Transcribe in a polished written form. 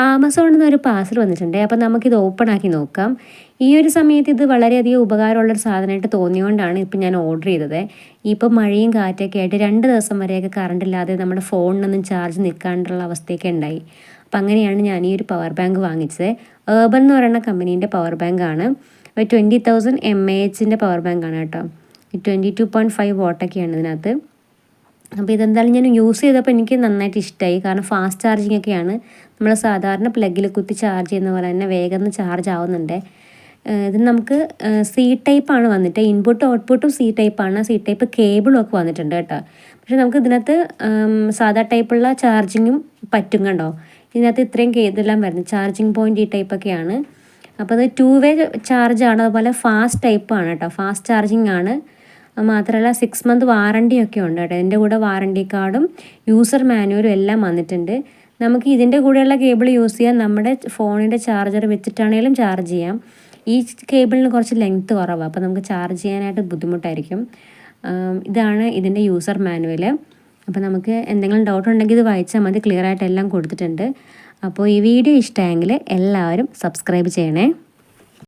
ആമസോണിൽ നിന്ന് ഒരു പാർസൽ വന്നിട്ടുണ്ട്. അപ്പോൾ നമുക്കിത് ഓപ്പൺ ആക്കി നോക്കാം. ഈ ഒരു സമയത്ത് ഇത് വളരെയധികം ഉപകാരമുള്ളൊരു സാധനമായിട്ട് തോന്നിയതുകൊണ്ടാണ് ഇപ്പം ഞാൻ ഓർഡർ ചെയ്തത്. ഇപ്പോൾ മഴയും കാറ്റൊക്കെ ആയിട്ട് 2 ദിവസം വരെയൊക്കെ കറണ്ട് ഇല്ലാതെ നമ്മുടെ ഫോണിനൊന്നും ചാർജ് നിൽക്കാണ്ടുള്ള അവസ്ഥയൊക്കെ ഉണ്ടായി. അപ്പം അങ്ങനെയാണ് ഞാൻ ഈ ഒരു പവർ ബാങ്ക് വാങ്ങിച്ചത്. ഏർബൻ എന്ന് പറയുന്ന കമ്പനീൻ്റെ പവർ ബാങ്കാണ്. 20,000 mAhൻ്റെ പവർ ബാങ്കാണ് കേട്ടോ. 22.5 വാട്ടൊക്കെയാണ് ഇതിനകത്ത്. അപ്പോൾ ഇതെന്തായാലും ഞാൻ യൂസ് ചെയ്തപ്പോൾ എനിക്ക് നന്നായിട്ട് ഇഷ്ടമായി. കാരണം ഫാസ്റ്റ് ചാർജിങ് ഒക്കെയാണ്. നമ്മൾ സാധാരണ പ്ലഗിൽ കുത്തി ചാർജ് ചെയ്യുന്ന പോലെ തന്നെ വേഗം ചാർജ് ആവുന്നുണ്ട്. ഇത് നമുക്ക് സി ടൈപ്പാണ് വന്നിട്ട്. ഇൻപുട്ടും ഔട്ട്പുട്ടും സി ടൈപ്പാണ്. സി ടൈപ്പ് കേബിളും ഒക്കെ വന്നിട്ടുണ്ട് കേട്ടോ. പക്ഷേ നമുക്ക് ഇതിനകത്ത് സാധാ ടൈപ്പുള്ള ചാർജിങ്ങും പറ്റും കണ്ടോ. ഇതിനകത്ത് ഇത്രയും ഇതെല്ലാം വരുന്നത് ചാർജിങ് പോയിൻ്റ് ഈ ടൈപ്പൊക്കെയാണ്. അപ്പോൾ അത് 2 വേ ചാർജാണ്. അതുപോലെ ഫാസ്റ്റ് ടൈപ്പാണ് കേട്ടോ. ഫാസ്റ്റ് ചാർജിങ് ആണ്. മാത്രമല്ല 6 മന്ത് വാറണ്ടിയൊക്കെ ഉണ്ട് കേട്ടോ. ഇതിൻ്റെ കൂടെ വാറണ്ടി കാർഡും യൂസർ മാനുവലും എല്ലാം വന്നിട്ടുണ്ട്. നമുക്ക് ഇതിൻ്റെ കൂടെയുള്ള കേബിൾ യൂസ് ചെയ്യാൻ നമ്മുടെ ഫോണിൻ്റെ ചാർജർ വെച്ചിട്ടാണെങ്കിലും ചാർജ് ചെയ്യാം. ഈ കേബിളിന് കുറച്ച് ലെങ്ത്ത് കുറവാണ്. അപ്പോൾ നമുക്ക് ചാർജ് ചെയ്യാനായിട്ട് ബുദ്ധിമുട്ടായിരിക്കും. ഇതാണ് ഇതിൻ്റെ യൂസർ മാനുവൽ. അപ്പോൾ നമുക്ക് എന്തെങ്കിലും ഡൗട്ട് ഉണ്ടെങ്കിൽ ഇത് വായിച്ചാൽ മതി. ക്ലിയർ ആയിട്ട് എല്ലാം കൊടുത്തിട്ടുണ്ട്. അപ്പോൾ ഈ വീഡിയോ ഇഷ്ടമായെങ്കിൽ എല്ലാവരും സബ്സ്ക്രൈബ് ചെയ്യണേ.